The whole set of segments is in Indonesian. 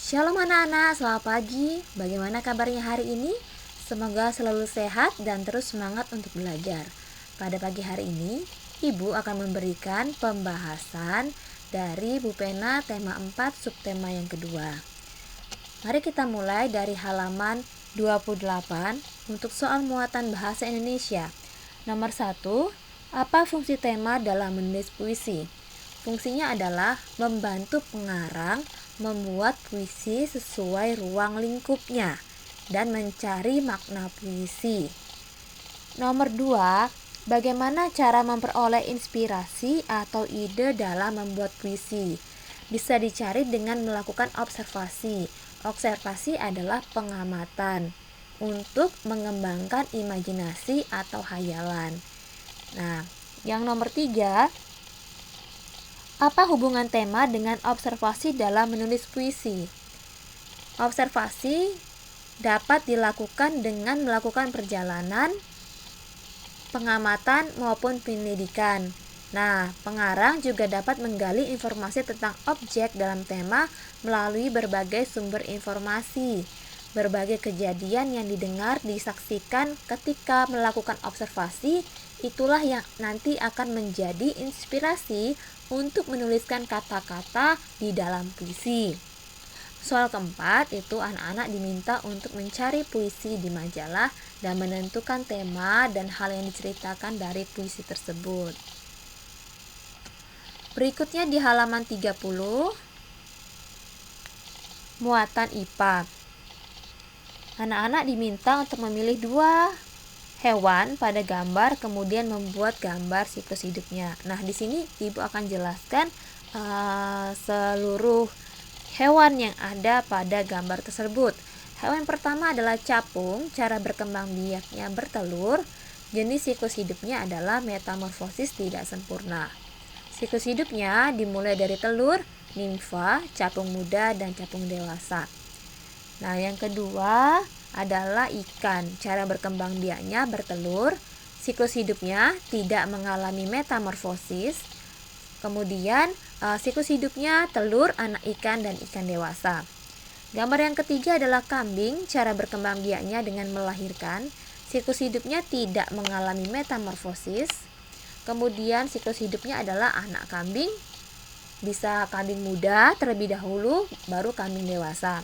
Shalom anak-anak, selamat pagi. Bagaimana kabarnya hari ini? Semoga selalu sehat dan terus semangat untuk belajar. Pada pagi hari ini, Ibu akan memberikan pembahasan dari Bu Pena tema 4 subtema yang kedua. Mari kita mulai dari halaman 28 untuk soal muatan bahasa Indonesia. Nomor 1, apa fungsi tema dalam menulis puisi? Fungsinya adalah membantu pengarang membuat puisi sesuai ruang lingkupnya dan mencari makna puisi. Nomor 2, bagaimana cara memperoleh inspirasi atau ide dalam membuat puisi? Bisa dicari dengan melakukan observasi. Observasi adalah pengamatan untuk mengembangkan imajinasi atau hayalan. Nah, yang nomor 3, apa hubungan tema dengan observasi dalam menulis puisi? Observasi dapat dilakukan dengan melakukan perjalanan, pengamatan maupun penyelidikan. Nah, pengarang juga dapat menggali informasi tentang objek dalam tema melalui berbagai sumber informasi. Berbagai kejadian yang didengar, disaksikan ketika melakukan observasi, itulah yang nanti akan menjadi inspirasi untuk menuliskan kata-kata di dalam puisi. Soal keempat itu anak-anak diminta untuk mencari puisi di majalah dan menentukan tema dan hal yang diceritakan dari puisi tersebut. Berikutnya di halaman 30, muatan IPA. Anak-anak diminta untuk memilih 2 hewan pada gambar, kemudian membuat gambar siklus hidupnya. Nah, di sini Ibu akan jelaskan seluruh hewan yang ada pada gambar tersebut. Hewan pertama adalah capung, cara berkembang biaknya bertelur. Jenis siklus hidupnya adalah metamorfosis tidak sempurna. Siklus hidupnya dimulai dari telur, nimfa, capung muda, dan capung dewasa. Nah, yang kedua adalah ikan. Cara berkembang biaknya bertelur. Siklus hidupnya tidak mengalami metamorfosis. Kemudian siklus hidupnya telur, anak ikan, dan ikan dewasa. Gambar yang ketiga adalah kambing. Cara berkembang biaknya dengan melahirkan. Siklus hidupnya tidak mengalami metamorfosis. Kemudian siklus hidupnya adalah anak kambing. Bisa kambing muda terlebih dahulu, baru kambing dewasa.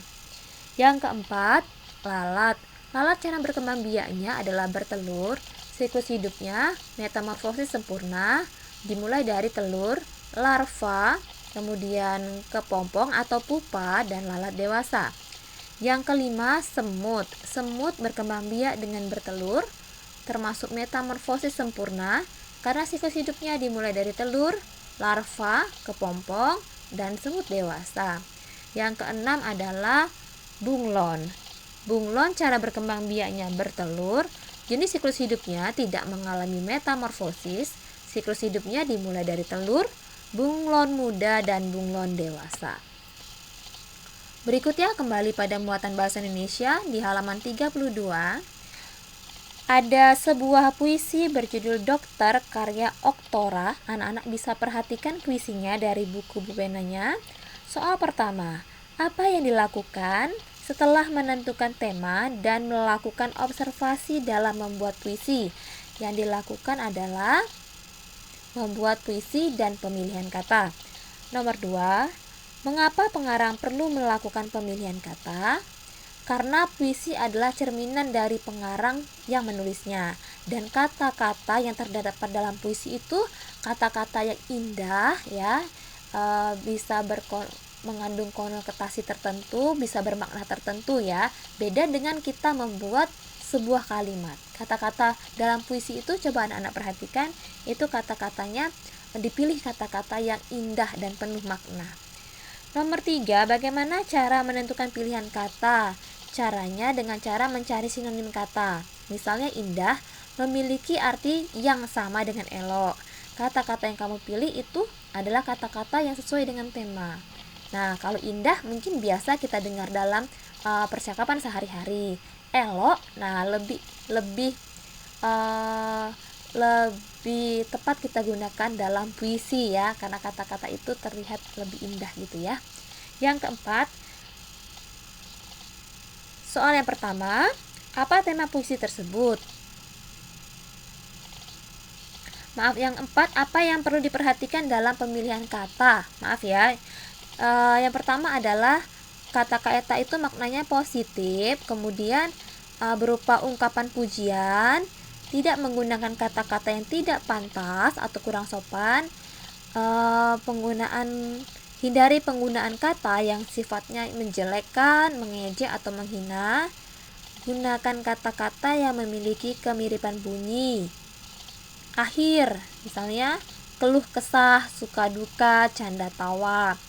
Yang keempat, lalat. Lalat cara berkembang biaknya adalah bertelur. Siklus hidupnya metamorfosis sempurna, dimulai dari telur, larva, kemudian kepompong atau pupa, dan lalat dewasa. Yang kelima, semut. Semut berkembang biak dengan bertelur, termasuk metamorfosis sempurna, karena siklus hidupnya dimulai dari telur, larva, kepompong, dan semut dewasa. Yang keenam adalah bunglon. Bunglon cara berkembang biaknya bertelur. Jenis siklus hidupnya tidak mengalami metamorfosis. Siklus hidupnya dimulai dari telur, bunglon muda, dan bunglon dewasa. Berikutnya kembali pada muatan bahasa Indonesia di halaman 32. Ada sebuah puisi berjudul Dokter karya Oktora. Anak-anak bisa perhatikan puisinya dari buku Bu Penanya. Soal pertama, apa yang dilakukan setelah menentukan tema dan melakukan observasi dalam membuat puisi? Yang dilakukan adalah membuat puisi dan pemilihan kata. Nomor 2, mengapa pengarang perlu melakukan pemilihan kata? Karena puisi adalah cerminan dari pengarang yang menulisnya, dan kata-kata yang terdapat dalam puisi itu kata-kata yang indah ya, bisa mengandung konotasi tertentu, bisa bermakna tertentu ya. Beda dengan kita membuat sebuah kalimat. Kata-kata dalam puisi itu coba anak-anak perhatikan, itu kata-katanya dipilih kata-kata yang indah dan penuh makna. Nomor 3, bagaimana cara menentukan pilihan kata? Caranya dengan cara mencari sinonim kata. Misalnya indah memiliki arti yang sama dengan elok. Kata-kata yang kamu pilih itu adalah kata-kata yang sesuai dengan tema. Nah, kalau indah mungkin biasa kita dengar dalam percakapan sehari-hari. Elok, nah lebih tepat kita gunakan dalam puisi ya, karena kata-kata itu terlihat lebih indah gitu ya. Yang keempat, Soal yang pertama, apa tema puisi tersebut? Maaf, yang 4, apa yang perlu diperhatikan dalam pemilihan kata? Maaf ya. Yang pertama adalah kata-kata itu maknanya positif, kemudian berupa ungkapan pujian, tidak menggunakan kata-kata yang tidak pantas atau kurang sopan, hindari penggunaan kata yang sifatnya menjelekkan, mengejek atau menghina. Gunakan kata-kata yang memiliki kemiripan bunyi. Akhir, misalnya keluh kesah, suka duka, canda tawa.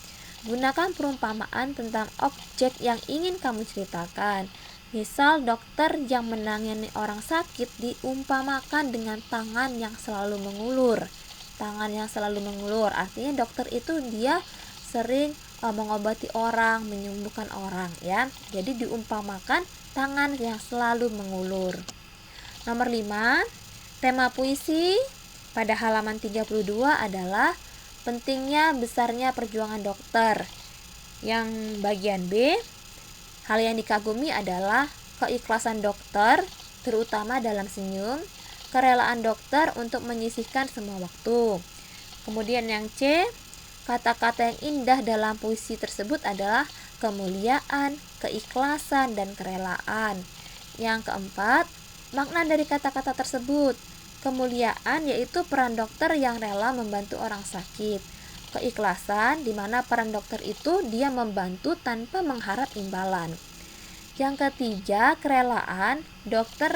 Gunakan perumpamaan tentang objek yang ingin kamu ceritakan. Misal, dokter yang menangani orang sakit diumpamakan dengan tangan yang selalu mengulur. Tangan yang selalu mengulur, artinya dokter itu dia sering mengobati orang, menyembuhkan orang ya. Jadi diumpamakan tangan yang selalu mengulur. Nomor 5, tema puisi pada halaman 32 adalah pentingnya besarnya perjuangan dokter. Yang bagian B, hal yang dikagumi adalah keikhlasan dokter, terutama dalam senyum, kerelaan dokter untuk menyisihkan semua waktu. Kemudian yang C, kata-kata yang indah dalam puisi tersebut adalah kemuliaan, keikhlasan, dan kerelaan. Yang keempat, makna dari kata-kata tersebut. Kemuliaan yaitu peran dokter yang rela membantu orang sakit. Keikhlasan di mana peran dokter itu dia membantu tanpa mengharap imbalan. Yang ketiga, kerelaan, dokter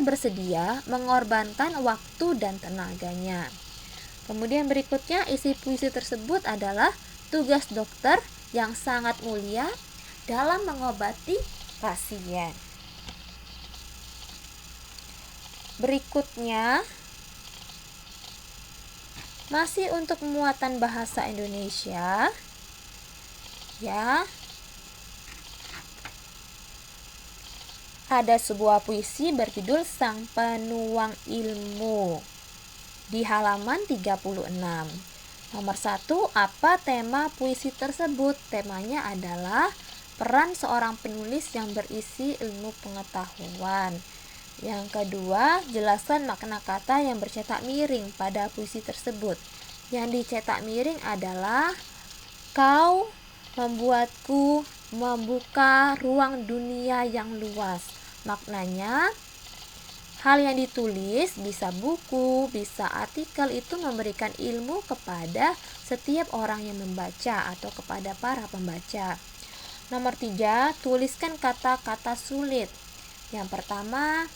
bersedia mengorbankan waktu dan tenaganya. Kemudian berikutnya isi puisi tersebut adalah tugas dokter yang sangat mulia dalam mengobati pasien. Berikutnya masih untuk muatan bahasa Indonesia ya. Ada sebuah puisi berjudul Sang Penuang Ilmu di halaman 36. Nomor 1, apa tema puisi tersebut? Temanya adalah peran seorang penulis yang berisi ilmu pengetahuan. Yang kedua, jelaskan makna kata yang bercetak miring pada puisi tersebut. Yang dicetak miring adalah kau membuatku membuka ruang dunia yang luas. Maknanya, hal yang ditulis bisa buku, bisa artikel itu memberikan ilmu kepada setiap orang yang membaca atau kepada para pembaca. Nomor 3, tuliskan kata-kata sulit. Yang pertama,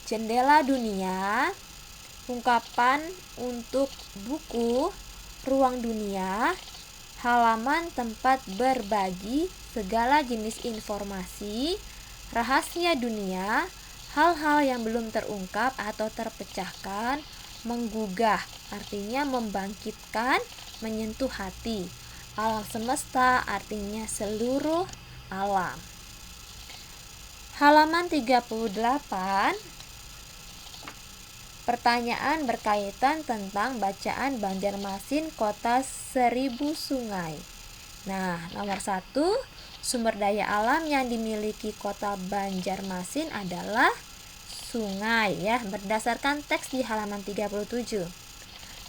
jendela dunia, ungkapan untuk buku, ruang dunia, halaman tempat berbagi segala jenis informasi, rahasia dunia, hal-hal yang belum terungkap atau terpecahkan, menggugah, artinya membangkitkan, menyentuh hati. Alam semesta artinya seluruh alam. Halaman 38, pertanyaan berkaitan tentang bacaan Banjarmasin Kota Seribu Sungai. Nah, nomor 1, sumber daya alam yang dimiliki Kota Banjarmasin adalah sungai ya, berdasarkan teks di halaman 37.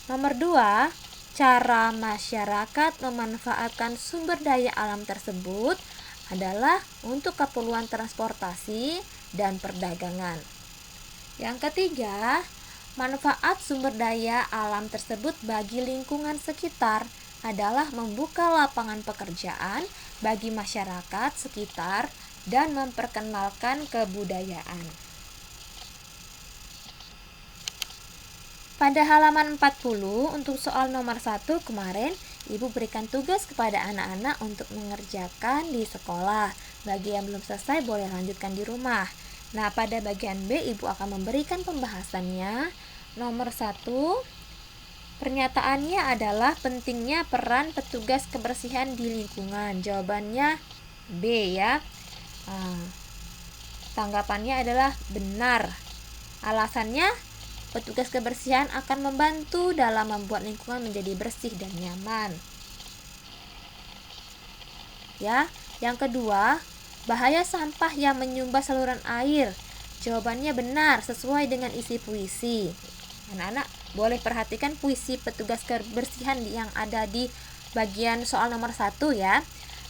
Nomor 2, cara masyarakat memanfaatkan sumber daya alam tersebut adalah untuk keperluan transportasi dan perdagangan. Yang ketiga, manfaat sumber daya alam tersebut bagi lingkungan sekitar adalah membuka lapangan pekerjaan bagi masyarakat sekitar dan memperkenalkan kebudayaan. Pada halaman 40 untuk soal nomor 1 kemarin Ibu berikan tugas kepada anak-anak untuk mengerjakan di sekolah. Bagi yang belum selesai boleh lanjutkan di rumah. Nah, pada bagian B Ibu akan memberikan pembahasannya. Nomor 1, pernyataannya adalah pentingnya peran petugas kebersihan di lingkungan. Jawabannya B ya. Tanggapannya adalah benar. Alasannya, petugas kebersihan akan membantu dalam membuat lingkungan menjadi bersih dan nyaman. ya. Yang kedua, bahaya sampah yang menyumbat saluran air. Jawabannya benar, sesuai dengan isi puisi. Anak-anak boleh perhatikan puisi petugas kebersihan yang ada di bagian soal nomor 1 ya.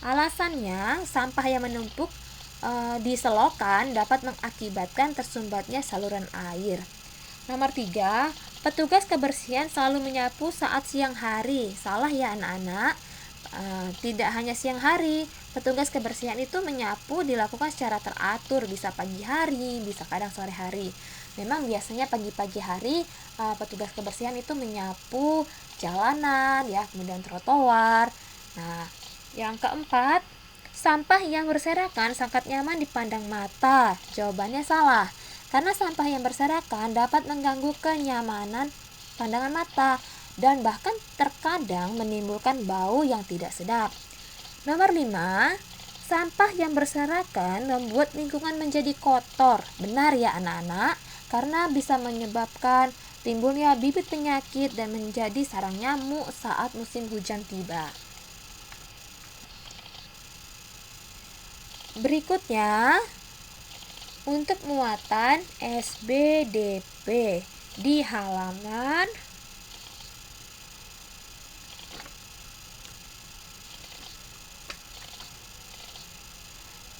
Alasannya, sampah yang menumpuk di selokan dapat mengakibatkan tersumbatnya saluran air. Nomor 3, petugas kebersihan selalu menyapu saat siang hari. Salah ya anak-anak. Tidak hanya siang hari, petugas kebersihan itu menyapu dilakukan secara teratur, bisa pagi hari, bisa kadang sore hari. Memang biasanya pagi-pagi hari petugas kebersihan itu menyapu jalanan ya, kemudian trotoar. Nah, yang keempat, sampah yang berserakan sangat nyaman dipandang mata. Jawabannya salah, karena sampah yang berserakan dapat mengganggu kenyamanan pandangan mata dan bahkan terkadang menimbulkan bau yang tidak sedap. Nomor 5, sampah yang berserakan membuat lingkungan menjadi kotor. Benar ya anak-anak, karena bisa menyebabkan timbulnya bibit penyakit dan menjadi sarang nyamuk saat musim hujan tiba. Berikutnya, untuk muatan SBDP di halaman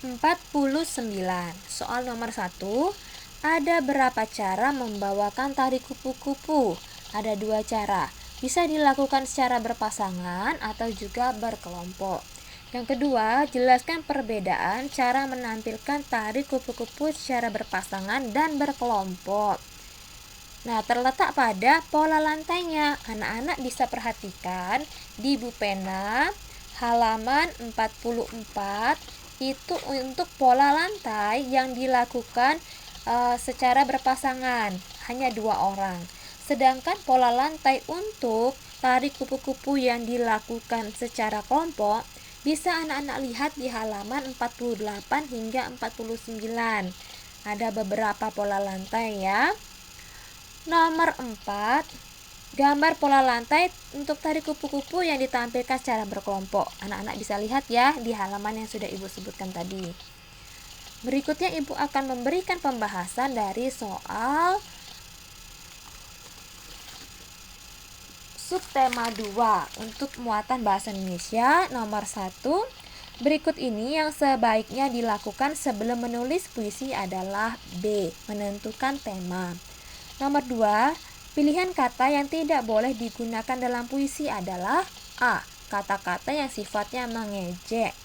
49. Soal nomor 1, ada berapa cara membawakan tari kupu-kupu? Ada 2 cara. Bisa dilakukan secara berpasangan atau juga berkelompok. Yang kedua, jelaskan perbedaan cara menampilkan tari kupu-kupu secara berpasangan dan berkelompok. Nah, terletak pada pola lantainya. Anak-anak bisa perhatikan di buku pena halaman 44 itu untuk pola lantai yang dilakukan secara berpasangan, hanya 2 orang. Sedangkan pola lantai untuk tari kupu-kupu yang dilakukan secara kelompok bisa anak-anak lihat di halaman 48 hingga 49. Ada beberapa pola lantai ya. Nomor 4, gambar pola lantai untuk tari kupu-kupu yang ditampilkan secara berkelompok. Anak-anak bisa lihat ya di halaman yang sudah Ibu sebutkan tadi. Berikutnya Ibu akan memberikan pembahasan dari soal subtema 2 untuk muatan bahasa Indonesia nomor 1. Berikut ini yang sebaiknya dilakukan sebelum menulis puisi adalah B. Menentukan tema. Nomor 2, pilihan kata yang tidak boleh digunakan dalam puisi adalah A. Kata-kata yang sifatnya mengejek.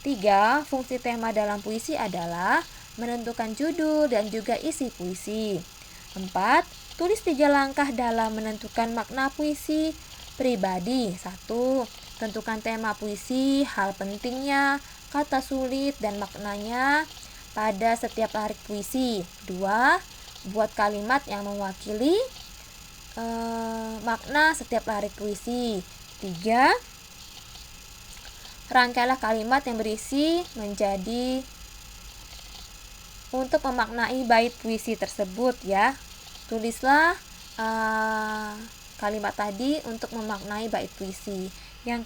3. Fungsi tema dalam puisi adalah menentukan judul dan juga isi puisi. 4. Tulis 3 langkah dalam menentukan makna puisi pribadi. 1. Tentukan tema puisi, hal pentingnya, kata sulit dan maknanya pada setiap lirik puisi. 2. Buat kalimat yang mewakili makna setiap lirik puisi. 3. Rangkailah kalimat yang berisi menjadi untuk memaknai bait puisi tersebut ya. Tulislah kalimat tadi untuk memaknai bait puisi. Yang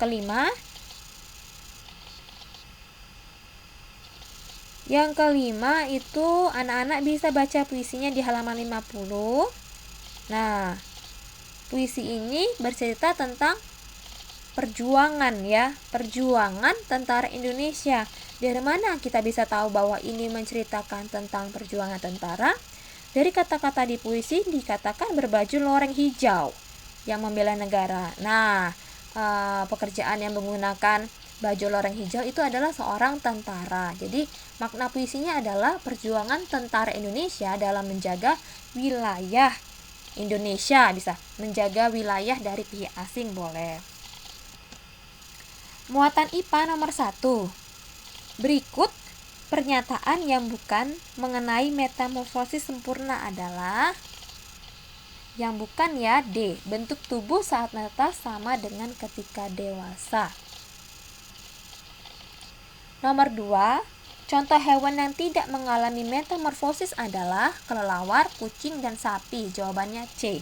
kelima itu anak-anak bisa baca puisinya di halaman 50. Nah, puisi ini bercerita tentang perjuangan ya, perjuangan tentara Indonesia. Dari mana kita bisa tahu bahwa ini menceritakan tentang perjuangan tentara? Dari kata-kata di puisi dikatakan berbaju loreng hijau yang membela negara. Nah, pekerjaan yang menggunakan baju loreng hijau itu adalah seorang tentara. Jadi makna puisinya adalah perjuangan tentara Indonesia dalam menjaga wilayah Indonesia, bisa menjaga wilayah dari pihak asing boleh. Muatan IPA nomor 1. Berikut pernyataan yang bukan mengenai metamorfosis sempurna adalah yang bukan ya, D. Bentuk tubuh saat netas sama dengan ketika dewasa. Nomor 2. Contoh hewan yang tidak mengalami metamorfosis adalah kelelawar, kucing, dan sapi. Jawabannya C.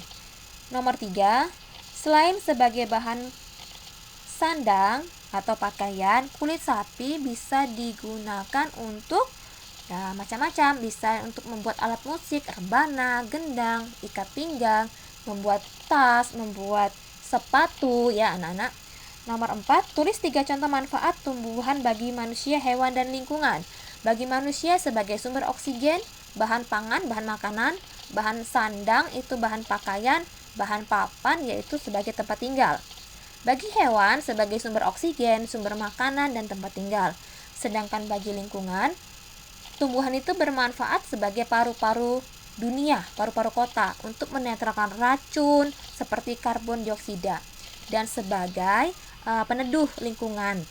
Nomor 3. Selain sebagai bahan sandang, atau pakaian. Kulit sapi bisa digunakan untuk macam-macam, bisa untuk membuat alat musik, rebana, gendang, ikat pinggang, membuat tas, membuat sepatu ya anak-anak. Nomor 4, tulis 3 contoh manfaat tumbuhan bagi manusia, hewan, dan lingkungan. Bagi manusia sebagai sumber oksigen, bahan pangan, bahan makanan, bahan sandang itu bahan pakaian, bahan papan yaitu sebagai tempat tinggal. Bagi hewan sebagai sumber oksigen, sumber makanan, dan tempat tinggal. Sedangkan bagi lingkungan, tumbuhan itu bermanfaat sebagai paru-paru dunia, paru-paru kota untuk menetralkan racun seperti karbon dioksida dan sebagai peneduh lingkungan.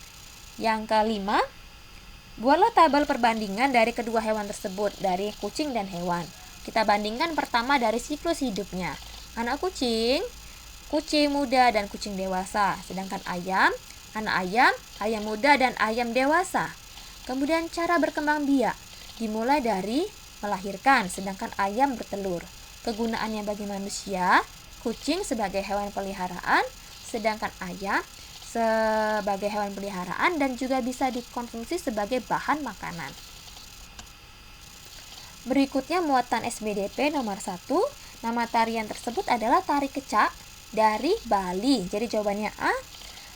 Yang kelima, buatlah tabel perbandingan dari kedua hewan tersebut, dari kucing dan hewan. Kita bandingkan pertama dari siklus hidupnya. Anak kucing muda dan kucing dewasa. Sedangkan anak ayam muda dan ayam dewasa. Kemudian cara berkembang biak, dimulai dari melahirkan, sedangkan ayam bertelur. Kegunaannya bagi manusia, kucing sebagai hewan peliharaan, sedangkan ayam sebagai hewan peliharaan dan juga bisa dikonsumsi sebagai bahan makanan. Berikutnya muatan SBDP nomor 1. Nama tarian tersebut adalah tari kecak dari Bali. Jadi jawabannya A.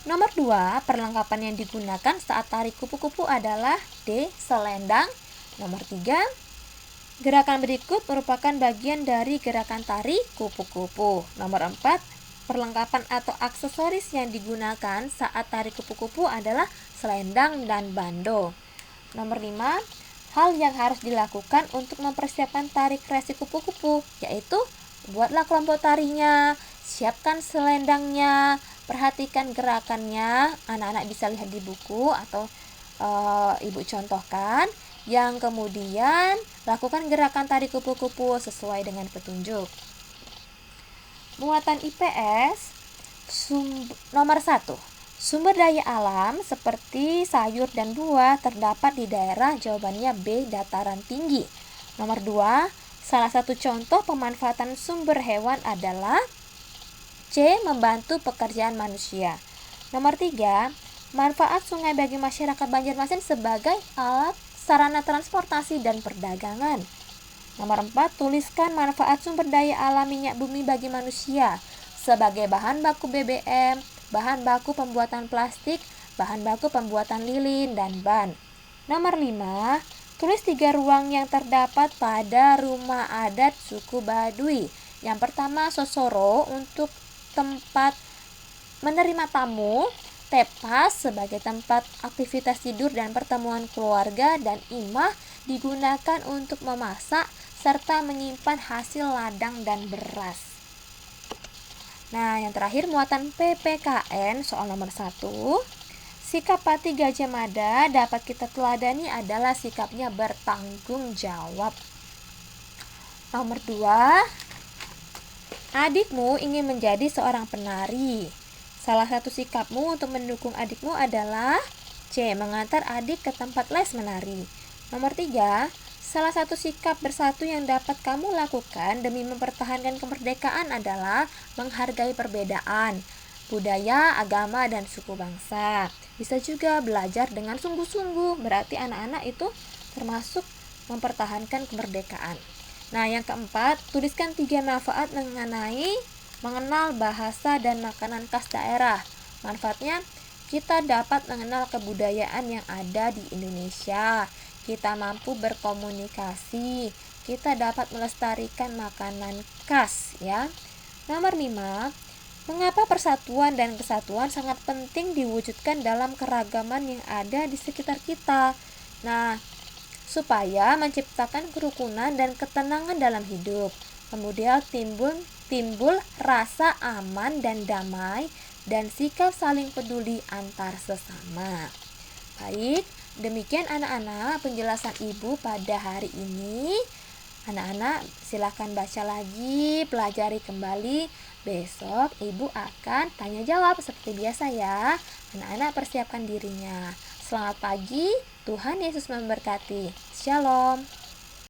Nomor 2, perlengkapan yang digunakan saat tari kupu-kupu adalah D. Selendang. Nomor 3, gerakan berikut merupakan bagian dari gerakan tari kupu-kupu. Nomor 4, perlengkapan atau aksesoris yang digunakan saat tari kupu-kupu adalah selendang dan bando. Nomor 5, hal yang harus dilakukan untuk mempersiapkan tari kreasi kupu-kupu, yaitu buatlah kelompok tarinya, siapkan selendangnya, perhatikan gerakannya. Anak-anak bisa lihat di buku atau ibu contohkan. Yang kemudian lakukan gerakan tari kupu-kupu sesuai dengan petunjuk. Muatan IPS nomor 1. Sumber daya alam seperti sayur dan buah terdapat di daerah, jawabannya B. Dataran tinggi. Nomor 2. Salah satu contoh pemanfaatan sumber hewan adalah C. Membantu pekerjaan manusia. Nomor 3. Manfaat sungai bagi masyarakat Banjarmasin sebagai alat sarana transportasi dan perdagangan. Nomor 4, tuliskan manfaat sumber daya alam minyak bumi bagi manusia sebagai bahan baku BBM, bahan baku pembuatan plastik, bahan baku pembuatan lilin, dan ban. Nomor 5, tulis 3 ruang yang terdapat pada rumah adat suku Baduy. Yang pertama, Sosoro untuk tempat menerima tamu, tepas sebagai tempat aktivitas tidur dan pertemuan keluarga, dan imah digunakan untuk memasak serta menyimpan hasil ladang dan beras. Nah, yang terakhir muatan PPKN soal nomor 1. Sikap Pati Gajah Mada dapat kita teladani adalah sikapnya bertanggung jawab. Nomor 2. Adikmu ingin menjadi seorang penari. Salah satu sikapmu untuk mendukung adikmu adalah C. Mengantar adik ke tempat les menari. Nomor 3. Salah satu sikap bersatu yang dapat kamu lakukan demi mempertahankan kemerdekaan adalah menghargai perbedaan budaya, agama, dan suku bangsa. Bisa juga belajar dengan sungguh-sungguh, berarti anak-anak itu termasuk mempertahankan kemerdekaan. Nah, yang keempat, tuliskan 3 manfaat mengenal bahasa dan makanan khas daerah. Manfaatnya, kita dapat mengenal kebudayaan yang ada di Indonesia. Kita mampu berkomunikasi, kita dapat melestarikan makanan khas ya. Nomor 5, mengapa persatuan dan kesatuan sangat penting diwujudkan dalam keragaman yang ada di sekitar kita. Nah, supaya menciptakan kerukunan dan ketenangan dalam hidup. Kemudian timbul rasa aman dan damai dan sikap saling peduli antar sesama. Baik, demikian anak-anak penjelasan Ibu pada hari ini. Anak-anak silakan baca lagi, pelajari kembali. Besok Ibu akan tanya jawab seperti biasa ya. Anak-anak persiapkan dirinya. Selamat pagi, Tuhan Yesus memberkati. Shalom.